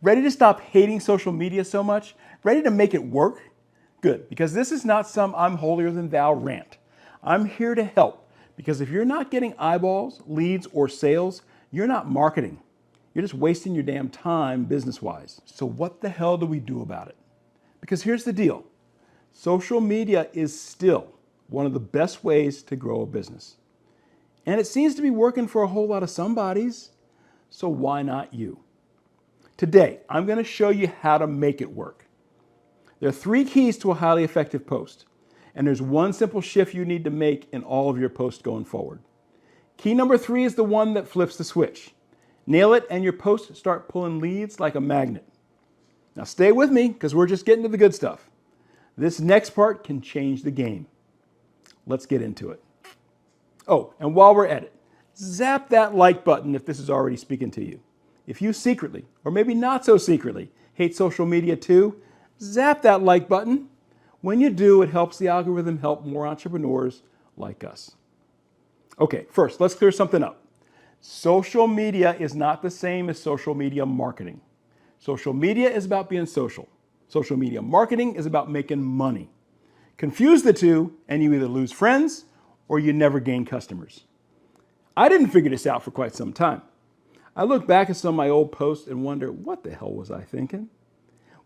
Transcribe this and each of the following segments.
Ready to stop hating social media so much? Ready to make it work? Good, because this is not some I'm holier than thou rant. I'm here to help, because if you're not getting eyeballs, leads, or sales, you're not marketing. You're just wasting your damn time business-wise. So what the hell do we do about it? Because here's the deal. Social media is still one of the best ways to grow a business. And it seems to be working for a whole lot of somebodies, so why not you? Today, I'm going to show you how to make it work. There are 3 keys to a highly effective post, and there's one simple shift you need to make in all of your posts going forward. Key number 3 is the one that flips the switch. Nail it and your posts start pulling leads like a magnet. Now stay with me because we're just getting to the good stuff. This next part can change the game. Let's get into it. Oh, and while we're at it, zap that like button if this is already speaking to you. If you secretly, or maybe not so secretly, hate social media too, zap that like button. When you do, it helps the algorithm help more entrepreneurs like us. Okay, first, let's clear something up. Social media is not the same as social media marketing. Social media is about being social. Social media marketing is about making money. Confuse the two, and you either lose friends or you never gain customers. I didn't figure this out for quite some time. I look back at some of my old posts and wonder, what the hell was I thinking?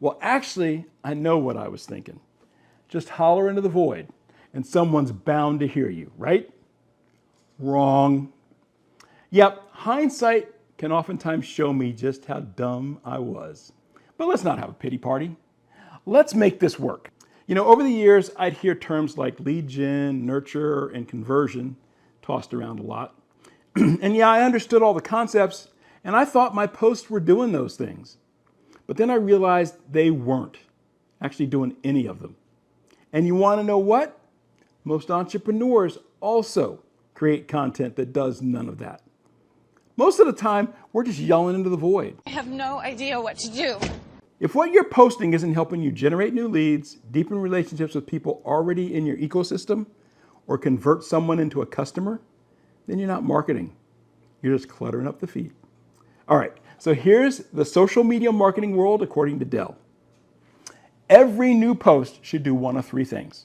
Well, actually, I know what I was thinking. Just holler into the void, and someone's bound to hear you, right? Wrong. Yep, hindsight can oftentimes show me just how dumb I was. But let's not have a pity party. Let's make this work. You know, over the years, I'd hear terms like lead gen, nurture, and conversion tossed around a lot. And yeah, I understood all the concepts, and I thought my posts were doing those things. But then I realized they weren't actually doing any of them. And you want to know what? Most entrepreneurs also create content that does none of that. Most of the time, we're just yelling into the void. I have no idea what to do. If what you're posting isn't helping you generate new leads, deepen relationships with people already in your ecosystem, or convert someone into a customer, then you're not marketing. You're just cluttering up the feed. All right, so here's the social media marketing world according to Dell. Every new post should do one of 3 things.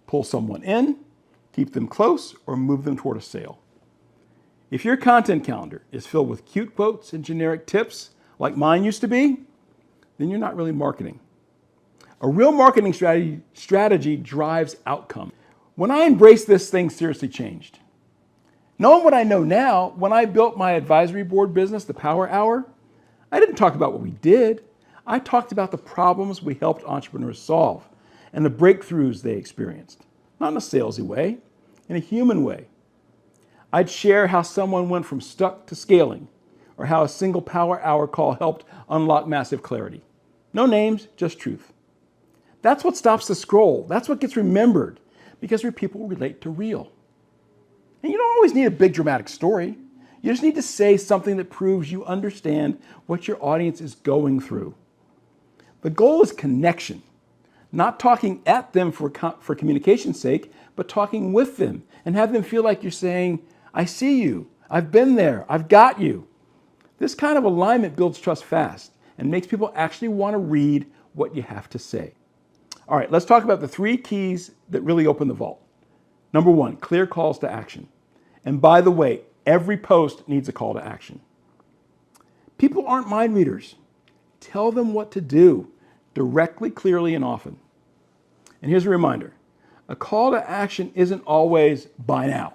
Pull someone in, keep them close, or move them toward a sale. If your content calendar is filled with cute quotes and generic tips, like mine used to be, then you're not really marketing. A real marketing strategy drives outcome. When I embraced this, things seriously changed. Knowing what I know now, when I built my advisory board business, the Power Hour, I didn't talk about what we did. I talked about the problems we helped entrepreneurs solve and the breakthroughs they experienced. Not in a salesy way, in a human way. I'd share how someone went from stuck to scaling, or how a single Power Hour call helped unlock massive clarity. No names, just truth. That's what stops the scroll. That's what gets remembered, because people relate to real. And you don't always need a big dramatic story. You just need to say something that proves you understand what your audience is going through. The goal is connection, not talking at them for communication's sake, but talking with them and have them feel like you're saying, I see you, I've been there, I've got you. This kind of alignment builds trust fast and makes people actually want to read what you have to say. All right, let's talk about the 3 keys that really open the vault. Number 1, clear calls to action. And by the way, every post needs a call to action. People aren't mind readers. Tell them what to do directly, clearly, and often. And here's a reminder. A call to action isn't always buy now.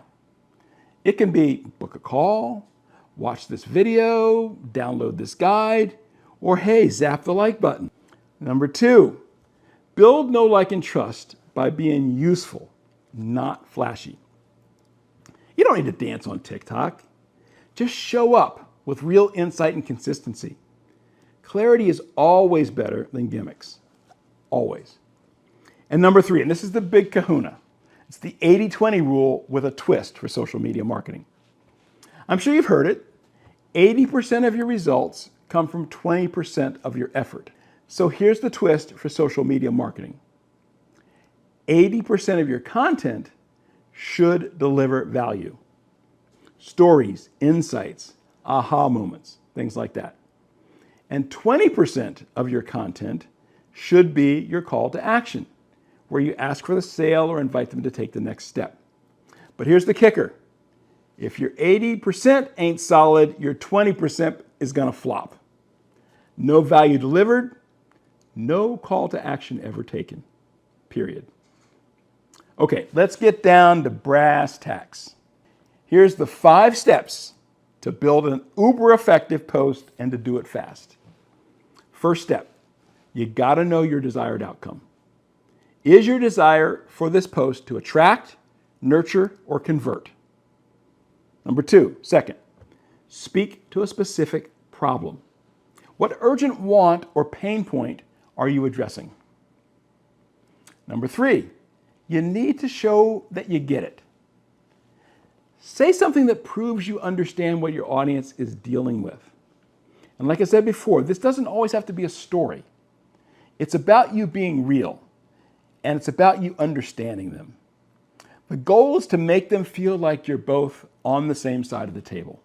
It can be book a call, watch this video, download this guide, or hey, zap the like button. Number 2, build know, like, and trust by being useful, not flashy. You don't need to dance on TikTok. Just show up with real insight and consistency. Clarity is always better than gimmicks. Always. And number 3, and this is the big kahuna. It's the 80-20 rule with a twist for social media marketing. I'm sure you've heard it. 80% of your results come from 20% of your effort. So here's the twist for social media marketing. 80% of your content should deliver value. Stories, insights, aha moments, things like that. And 20% of your content should be your call to action, where you ask for the sale or invite them to take the next step. But here's the kicker. If your 80% ain't solid, your 20% is going to flop. No value delivered, no call to action ever taken, period. Okay, let's get down to brass tacks. Here's the 5 steps to build an uber effective post and to do it fast. First step, you got to know your desired outcome. Is your desire for this post to attract, nurture, or convert? Number 2, second, speak to a specific problem. What urgent want or pain point are you addressing? Number 3, you need to show that you get it. Say something that proves you understand what your audience is dealing with. And like I said before, this doesn't always have to be a story. It's about you being real, and it's about you understanding them. The goal is to make them feel like you're both on the same side of the table.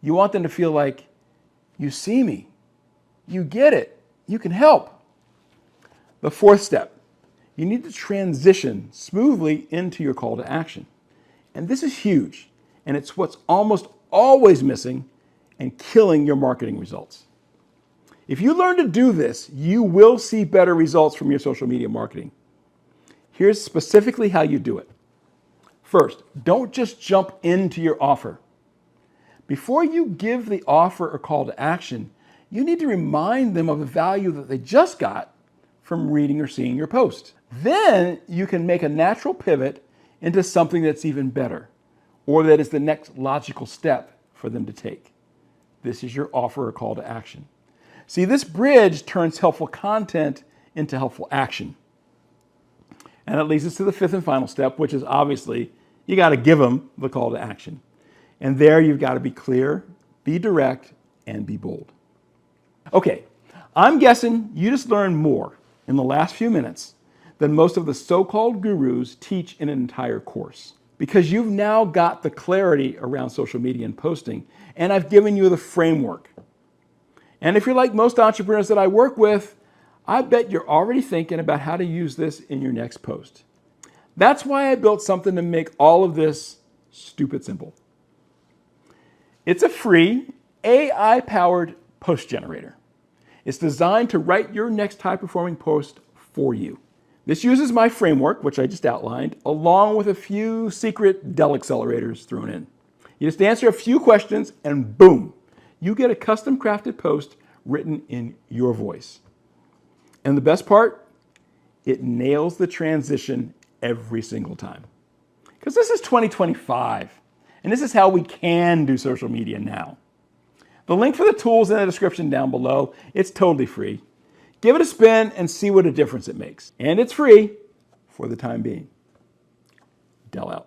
You want them to feel like, you see me, you get it, you can help. The 4th step, you need to transition smoothly into your call to action. And this is huge, and it's what's almost always missing and killing your marketing results. If you learn to do this, you will see better results from your social media marketing. Here's specifically how you do it. First, don't just jump into your offer. Before you give the offer or call to action, you need to remind them of the value that they just got from reading or seeing your post. Then you can make a natural pivot into something that's even better, or that is the next logical step for them to take. This is your offer or call to action. See, this bridge turns helpful content into helpful action. And it leads us to the 5th and final step, which is obviously you got to give them the call to action. And there you've got to be clear, be direct, and be bold. Okay, I'm guessing you just learned more in the last few minutes than most of the so-called gurus teach in an entire course, because you've now got the clarity around social media and posting, and I've given you the framework. And if you're like most entrepreneurs that I work with, I bet you're already thinking about how to use this in your next post. That's why I built something to make all of this stupid simple. It's a free AI-powered post generator. It's designed to write your next high-performing post for you. This uses my framework, which I just outlined, along with a few secret Dell accelerators thrown in. You just answer a few questions and boom, you get a custom crafted post written in your voice. And the best part, it nails the transition every single time. Because this is 2025, and this is how we can do social media now. The link for the tools in the description down below. It's totally free. Give it a spin and see what a difference it makes. And it's free for the time being. Dell out.